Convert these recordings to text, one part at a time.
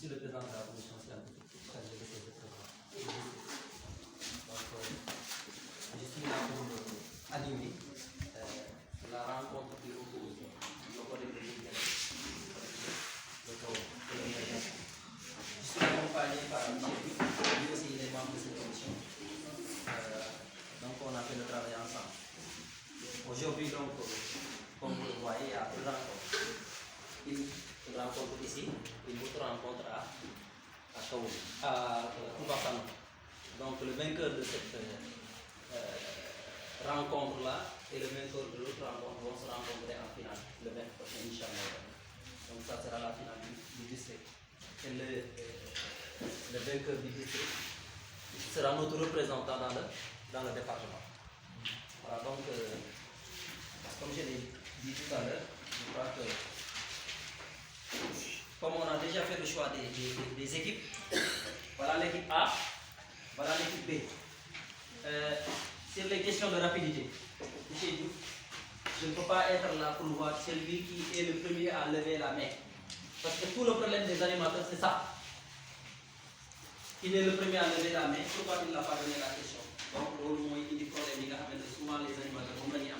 suis le président de la commission scientifique chargée de ces épreuves. Donc, je suis là pour animer la rencontre qui oppose nos collègues de l'Union. Je suis accompagné par M. Luc, lui aussi il est membre de cette commission. Donc on a fait le travail ensemble. Aujourd'hui, donc, comme vous le voyez, il y a deux rencontres. Une rencontre ici, une autre rencontre à Koubafano. Donc le vainqueur de cette rencontre-là et le vainqueur de l'autre rencontre vont se rencontrer en finale le 20 prochain, Inch'Allah. Donc ça sera la finale du district. Et le vainqueur du district sera notre représentant dans le département. Voilà, donc, comme je l'ai dit tout à l'heure, je crois que comme on a déjà fait le choix des équipes, voilà l'équipe A, voilà l'équipe B. Sur les questions de rapidité, monsieur Diouf, je ne peux pas être là pour voir celui qui est le premier à lever la main. Parce que tout le problème des animateurs, c'est ça. Il est le premier à lever la main, pourquoi il n'a pas donné la question? Donc, au moins, il y a des problèmes, souvent les animateurs vont venir.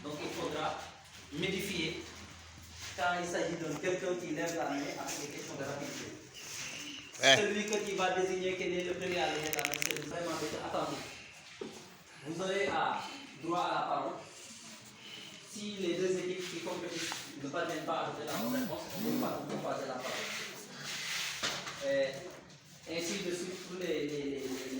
Donc, il faudra modifier quand il s'agit de quelqu'un qui lève la main avec des questions de rapidité. Celui qui va désigner quel est le premier à lever la main, c'est vraiment d'être attentif. Vous aurez droit à la parole. Si les deux équipes qui compétissent ne parviennent pas à donner la bonne réponse, on ne peut pas passer la parole. Ainsi de suite pour les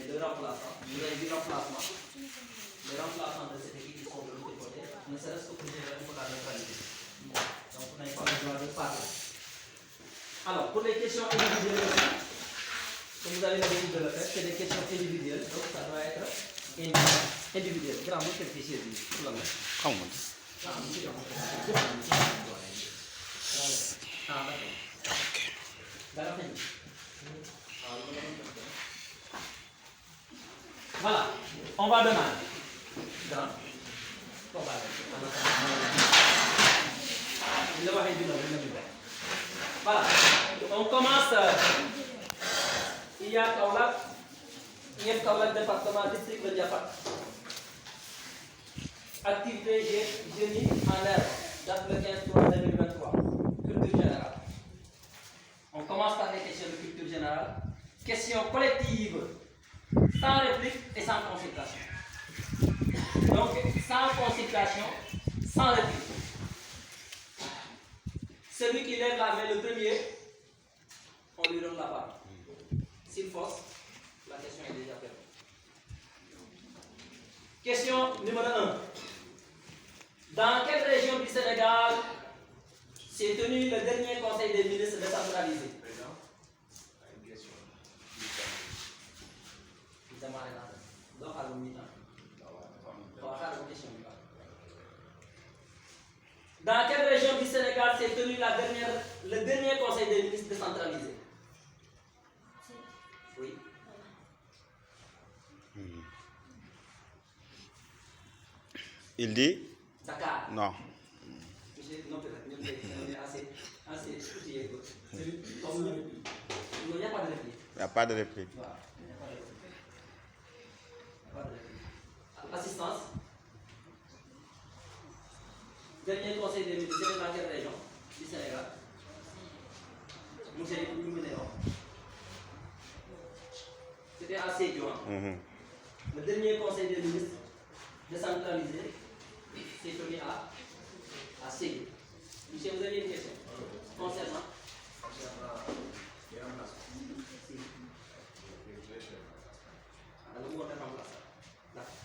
deux remplaçants. Vous avez du remplacement. Les remplaçants de cette équipe qui sont de l'autre côté, ne serait-ce que pour gérer un peu la neutralité. Donc vous n'avez pas le droit de parler. Alors, pour les questions individuelles aussi, comme vous avez l'habitude de le faire, c'est des questions individuelles, donc ça doit être individuel. Grand mot, quel fichier dit? Comment? Voilà, on va demander. Voilà, on commence. Il y a Kaolack, département, district de Diafat. Activité génie en herbe, date le 15/3/2023. Culture générale. On commence par les questions de culture générale. Questions collectives, sans réplique et sans consultation. Donc, sans consultation, sans réplique. Celui qui lève la main le premier, on lui donne la parole. S'il force, la question est déjà faite. Question numéro 1. Dans quelle région du Sénégal s'est tenu le dernier conseil des ministres décentralisé? Une question. Dans quelle région du Sénégal s'est tenu le dernier conseil des ministres décentralisé? Oui. Il dit? Dakar. Non. Non, peut-être. Assez outillé. Il n'y a pas de réplique. Il n'y a pas de réplique. Voilà. Il n'y a pas de réplique. Assistance. Dernier conseil des ministres, c'est dans quelle région du Sénégal? Monsieur Luminéo. C'était à Sédhiou. Le dernier conseil des ministres décentralisé s'est tenu à Sédhiou. Monsieur, vous avez une question concernant les remplacements. alors mu war a remplacer d'accord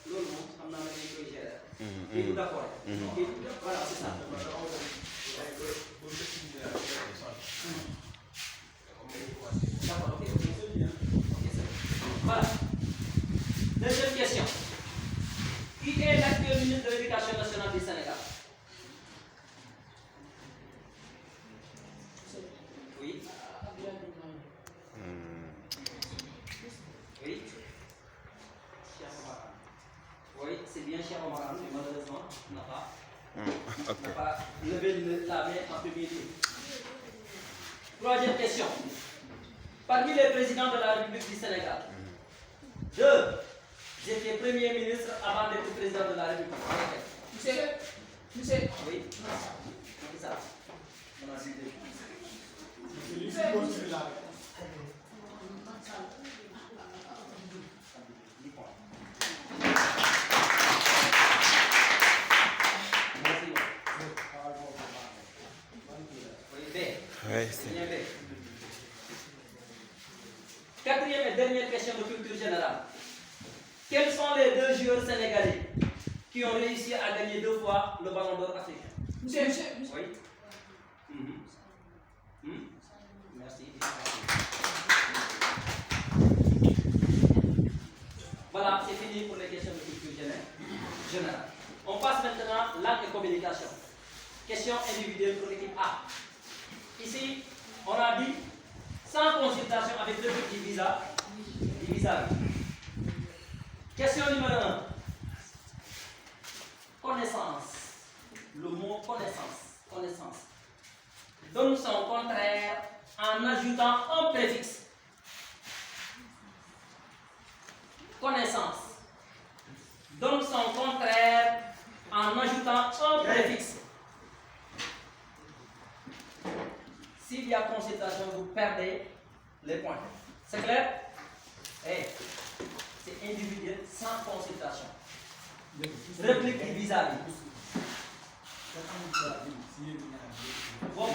loolu moom xam naa ne dañ koy gérer. kii d'accord. Voilà, c'est ça. D'accord, ok. Voilà. Deuxième question. Qui est l'actuel ministre de l'Éducation nationale du Sénégal? Oui. Oui. Oui, c'est bien Cheikh Omar, mais malheureusement, n'a pas levé la main en premier lieu. Troisième question. Parmi les présidents de la République du Sénégal, 2 étaient premiers ministres avant d'être président de la République. Monsieur. Oui. C'est ça. On a dit 2. Merci. Oui, B. Ouais, c'est... Bien B. Quatrième et dernière question de culture générale. Quels sont les 2 joueurs sénégalais qui ont réussi à gagner 2 fois le ballon d'or africain? Monsieur. Oui. Merci. Voilà, c'est fini pour les questions de culture générale. On passe maintenant langue et communication. Question individuelle pour l'équipe A. Ici, on a dit sans consultation avec le petit visa. Question numéro 1. Connaissance. Le mot connaissance. Donne son contraire en ajoutant un préfixe. Connaissance. Donne son contraire en ajoutant un préfixe. S'il y a consultation, vous perdez les points. C'est clair? C'est individuel sans consultation. Réplique du vis-à-vis. Bon,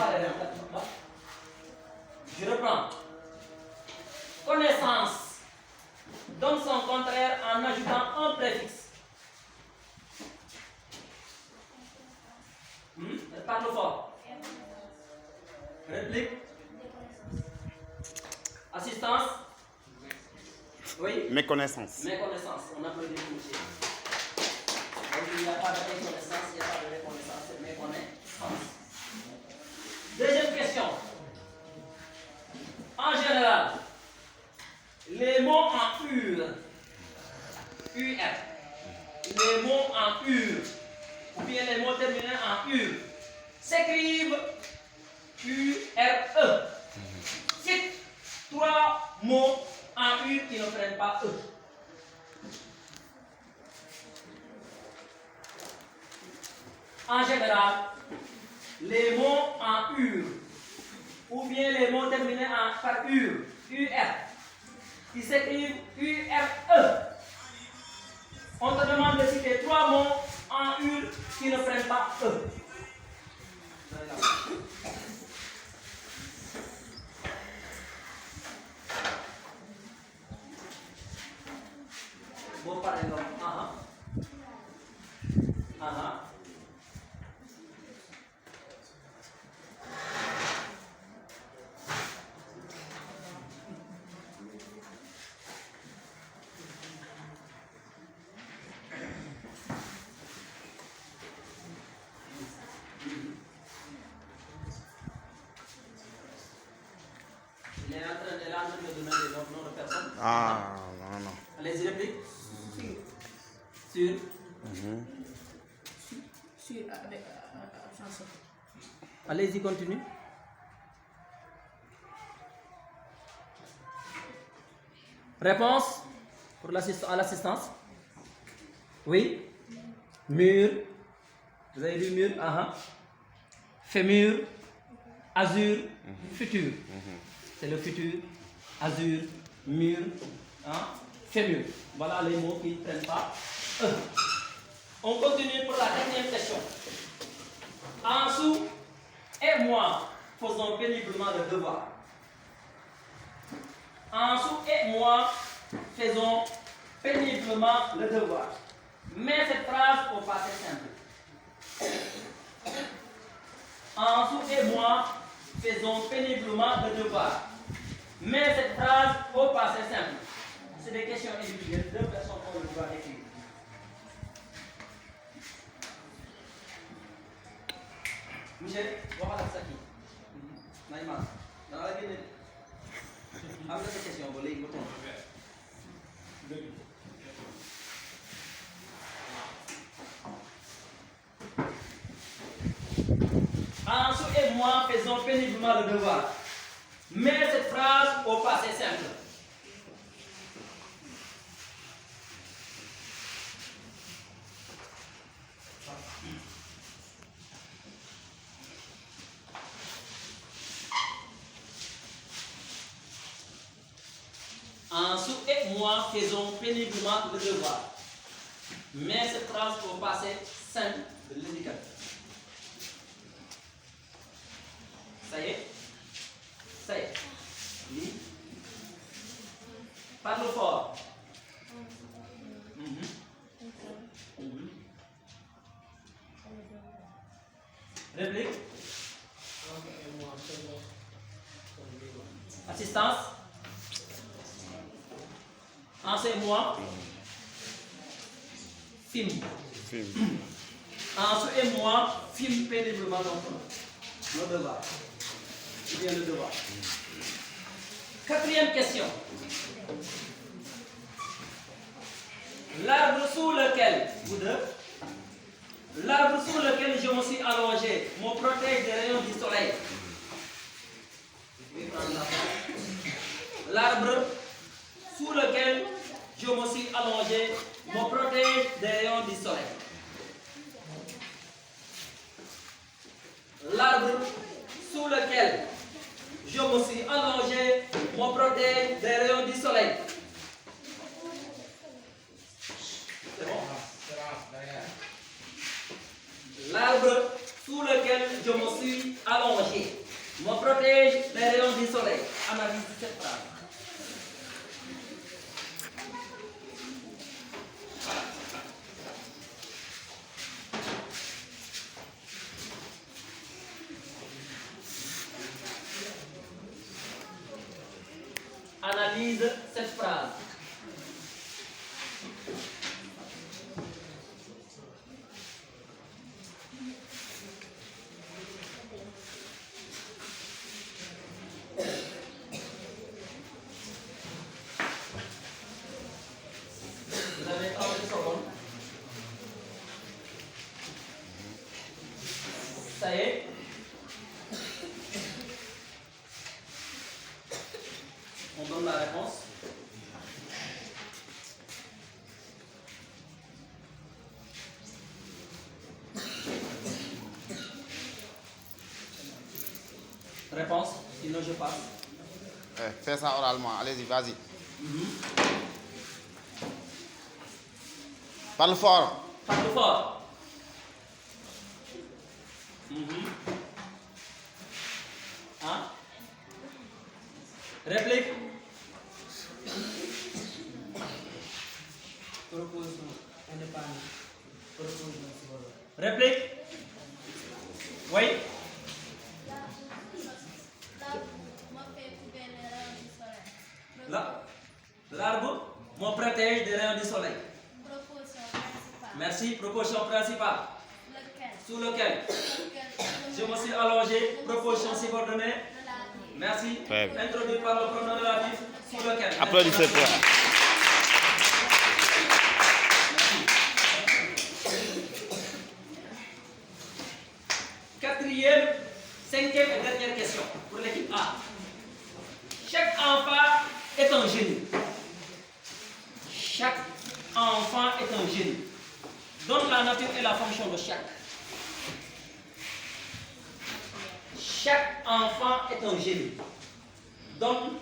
je reprends. Connaissance. Donne son contraire en ajoutant un préfixe. Parle fort. Réplique. Assistance. Oui. Méconnaissance. Méconnaissance. On applaudit le monsieur. Donc il n'y a pas de méconnaissance, il n'y a pas de méconnaissance, c'est méconnaissance. Deuxième question. En général, les mots en UR, les mots en UR, ou bien les mots terminés en UR, s'écrivent URE. Cite 3 mots en UR qui ne prennent pas E. En général, les mots en UR, ou bien les mots terminés par UR, qui s'écrivent URE. On te demande de citer 3 mots en UR qui ne prennent pas E. Bon, par exemple, Il est en train de donner des noms de personnes. Ah, non. Allez-y, réplique. Sur. Avec absence. Allez-y, continue. Réponse pour à l'assistance. Oui. Mur. Vous avez dit mur. Fémur. Azur. Futur. C'est le futur. Azur. Mur. Fémur. Voilà les mots qui ne prennent pas E. On continue pour la dernière question. Ansou et moi faisons péniblement le devoir. Ansou et moi faisons péniblement le devoir. Mets cette phrase au passé simple. Ansou et moi faisons péniblement le devoir. Mets cette phrase au passé simple. C'est des questions individuelles. 2 personnes ont le droit d'écrire. Michel, waxal ak sa kii Naïma da nga génne am na sa question ba léegi ba tontu. Ansou et moi faisons péniblement le devoir. Mets cette phrase au passé simple. Ansou et moi faisons péniblement le devoir. Mets cette phrase au passé simple de l'indicateur. Ça y est? Ça y est. Oui. Parle fort. Réplique. Assistance. Enseigne-moi. Film. Ansou et moi filme péniblement nos devoirs. Ou bien le devoir. Quatrième question. L'arbre sous lequel, vous deux, l'arbre sous lequel je me suis allongé me protège des rayons du soleil. L'arbre sous lequel je me suis allongé me protège des rayons du soleil. L'arbre sous lequel je me suis allongé me protège des rayons du soleil. C'est bon? L'arbre sous lequel je me suis allongé me protège des rayons du soleil. Analyse cette phrase. Analyse cette phrase. Vous avez 30 secondes. Ça y est? On donne la réponse. Réponse, sinon je passe. Fais ça oralement, allez-y, vas-y. Parle fort. Parle fort. Hein? Réplique. Réplique. Oui. L'arbre me protège des rayons du soleil. Merci. Proposition principale. Sous lequel je me suis allongé. Proposition subordonnée. Merci. Très bien. Introduit par le pronom relatif. Sous lequel. Applaudissez-toi. Quatrième, cinquième et dernière question pour l'équipe A. Chaque enfant est un génie. Chaque enfant est un génie. Donne la nature et la fonction de chaque. Chaque enfant est un génie. Donne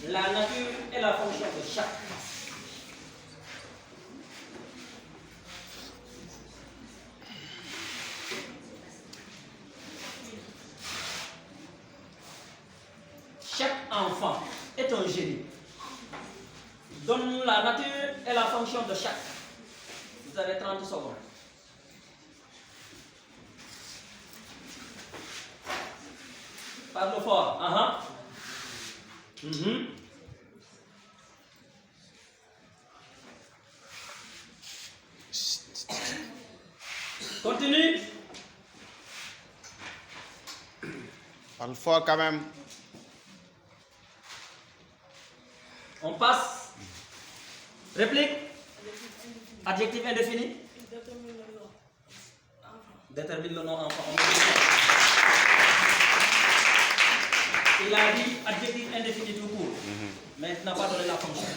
la nature et la fonction de chaque. Chaque enfant est un génie. Donne la nature et la fonction de chaque. Vous avez 30 secondes. Parle fort. Continue. Parle fort quand même. On passe. Réplique. Adjectif indéfini. Détermine le nom enfant. Il a dit adjectif indéfini tout court, mais il n'a pas donné la fonction.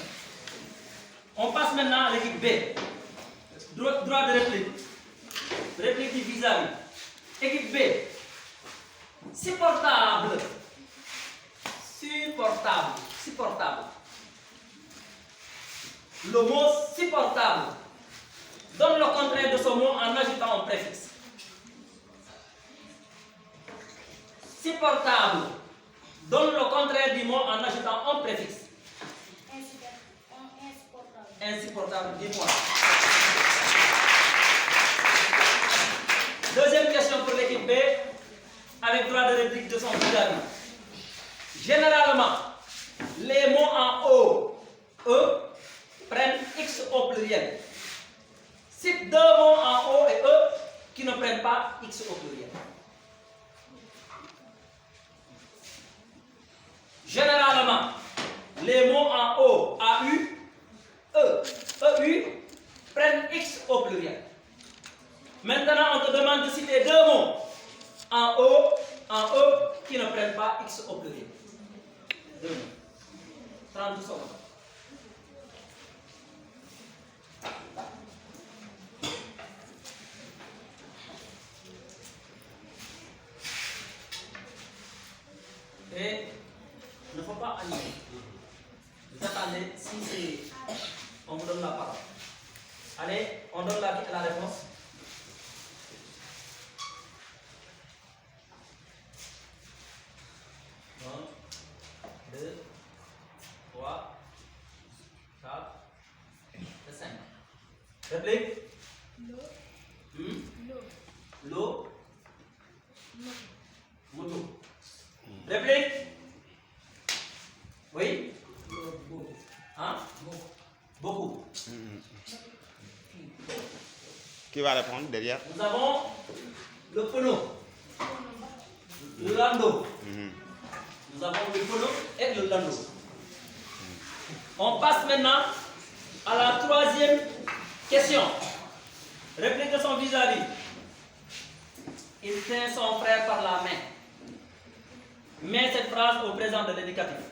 On passe maintenant à l'équipe B. Droit de réplique. Réplique du vis-à-vis. Équipe B. Supportable. Supportable. Supportable. Le mot supportable donne le contraire de ce mot en ajoutant un préfixe. Supportable donne le contraire du mot en ajoutant un préfixe. Insupportable, dis-moi. Deuxième question pour l'équipe B, avec droit de réplique de son vis-à-vis. Généralement, les mots en O, E, prennent X au pluriel. Cite deux mots en O et E qui ne prennent pas X au pluriel. Généralement, les mots en O, AU, E, EU prennent X au pluriel. Maintenant, on te demande de citer deux mots en O, en E qui ne prennent pas X au pluriel. Deux mots. 30 secondes. Et il ne faut pas annuler. Vous attendez, si c'est... On vous donne la parole. Allez, on donne la réponse. Un, deux, trois, quatre et cinq. Réplique. L'eau. Moto. Réplique. Oui. Hein? Beaucoup. Qui va répondre derrière? Nous avons le pneu, le landau. Nous avons le pneu et le landau. On passe maintenant à la troisième question. Réplique de son vis-à-vis. Il tient son frère par la main. Mets cette phrase au présent de l'indicatif.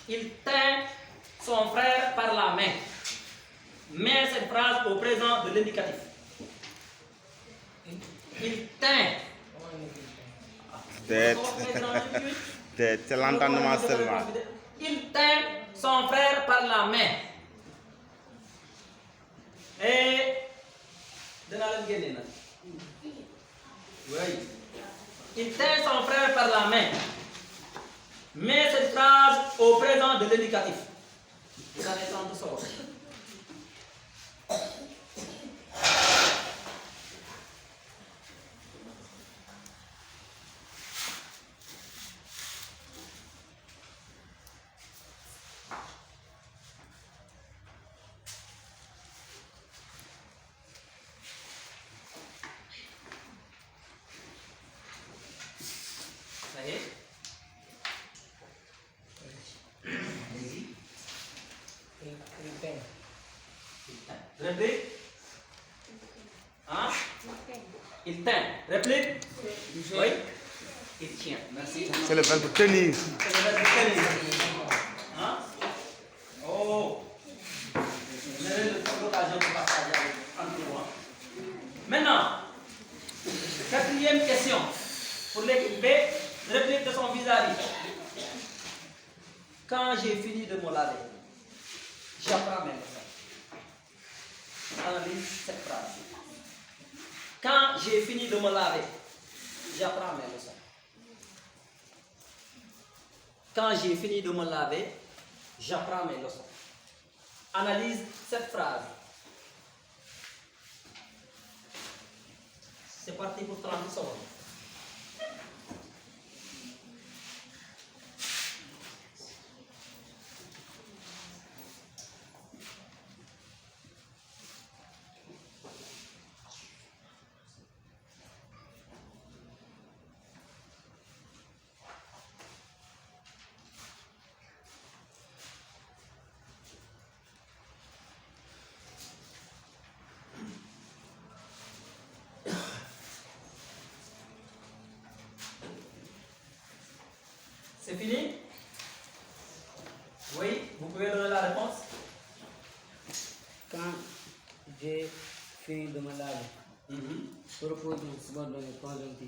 Il tient son frère par la main. Mets cette phrase au présent de l'indicatif. Il tient. C'est l'entendement seulement. Il tient son frère par la main. Et oui. Il tient son frère par la main. Mets cette phrase au présent de l'indicatif. Vous avez 30 secondes. Ça y est? Réplique. Hein? Il tient. Réplique. Oui. Il tient. Merci. C'est le verbe tenir. C'est le verbe tenir. Hein? Oh. Vous avez l'occasion de partager entre moi. Maintenant, quatrième question. Pour l'équipe B, réplique de son vis-à-vis. Quand j'ai fini de me laver, j'apprends mes leçons. Analyse cette phrase. Quand j'ai fini de me laver, j'apprends mes leçons. Quand j'ai fini de me laver, j'apprends mes leçons. Analyse cette phrase. C'est parti pour 30 secondes. C'est fini? Oui, vous pouvez donner la réponse. Quand j'ai fini de me laver, proposition subordonnée conjonctive.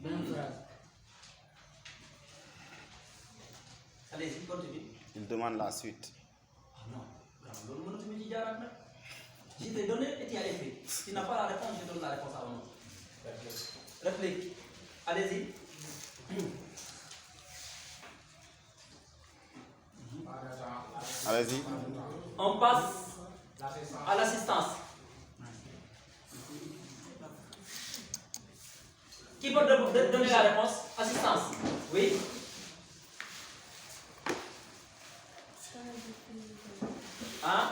Même phrase. Allez-y, continue. Il demande la suite. Ah non, je t'ai donné et tu as écrit. Si tu n'as pas la réponse, je donne la réponse à un autre. Réplique. Allez-y. Allez-y. On passe à l'assistance. Qui peut donner la réponse? Assistance. Oui. Hein?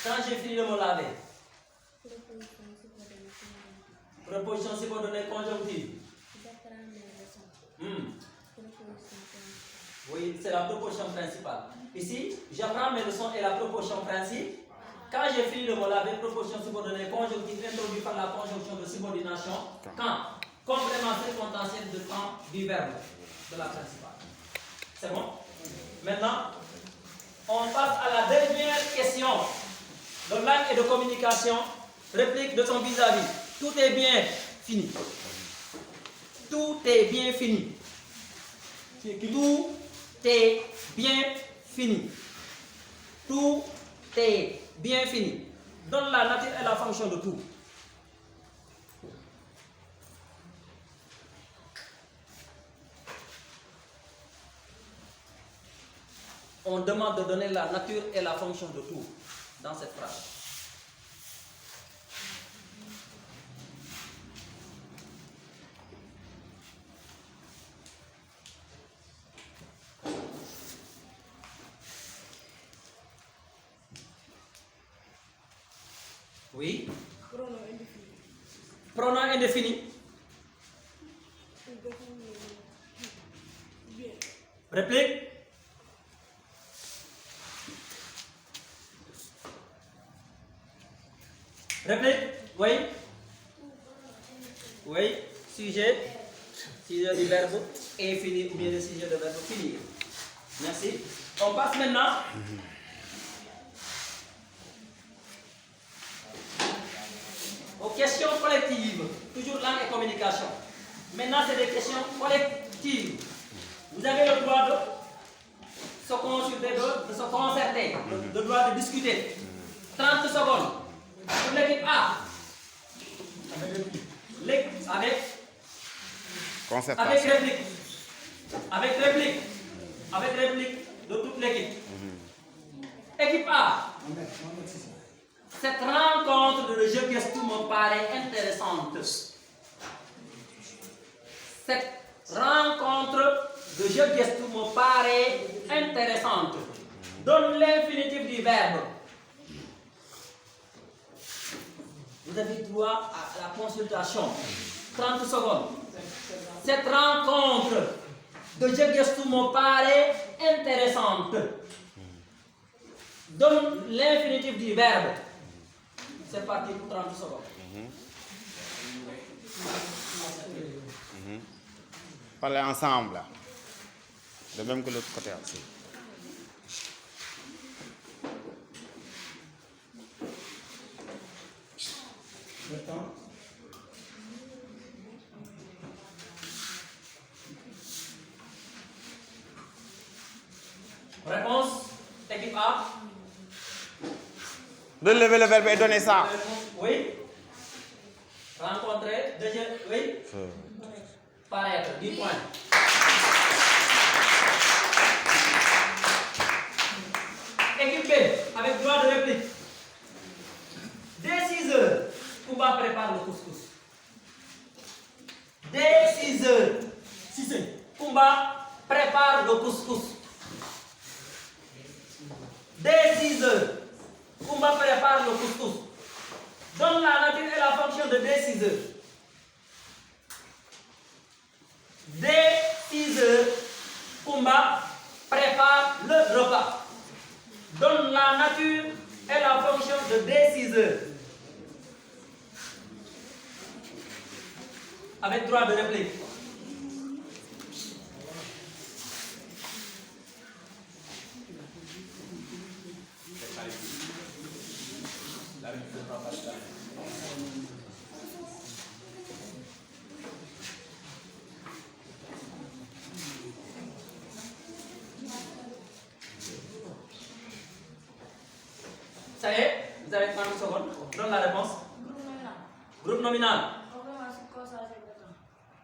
Quand j'ai fini de me laver. Proposition subordonnée conjonctive. Oui, c'est la proposition principale. Ici, j'apprends mes leçons et la proposition principale. Quand j'ai fini de me laver, proposition subordonnée conjonctive introduite par la conjonction de subordination. Quand? Complément circonstanciel de temps du verbe de la principale. C'est bon? Maintenant, on passe à la dernière question de langue et de communication. Réplique de son vis-à-vis. Tout est bien fini. Tout est bien fini. Tout est bien fini. Tout est bien fini. Donne la nature et la fonction de tout. On demande de donner la nature et la fonction de tout dans cette phrase. Oui. Pronom indéfini. Pronom indéfini. Bien. Réplique. Réplique. Oui. Oui. Sujet. Sujet du verbe infini ou bien le sujet du verbe finir. Merci. On passe maintenant aux questions collectives. Toujours langue et communication. Maintenant, c'est des questions collectives. Vous avez le droit de se consulter, de se concerter, le droit de discuter. 30 secondes. Pour l'équipe A. Avec Concertation. réplique. Avec réplique. Avec réplique de toute l'équipe. Équipe A. Cette rencontre de jeu Guess Tout me paraît intéressante. Cette rencontre de jeu Guess Tout me paraît intéressante. Donne l'infinitif du verbe. Vous avez droit à la consultation. 30 secondes. Cette rencontre de jeu Guess Tout me paraît intéressante. Donne l'infinitif du verbe. C'est parti pour 30 secondes. Parlez ensemble. De même que l'autre côté aussi. Réponse, équipe A. Relevez le verbe et donnez ça. Oui. Rencontrer, deuxième, oui. Paraître, 10 points. Équipe B, avec droit de réplique. Dès 6 heures, Kumba prépare le couscous. Dès 6 heures, Kumba prépare le couscous. Dès 6 heures, Kumba prépare le couscous. Donne la nature et la fonction de dès 6 heures. Dès 6 heures, Kumba prépare le repas. Donne la nature est la fonction de déciseur. Avec droit de réplique. La vie ne prend pas de temps. Ça y est, vous avez 30 secondes. Donne la réponse. Groupe nominal.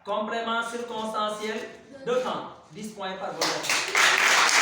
Complément circonstanciel de temps. 10 points par volet.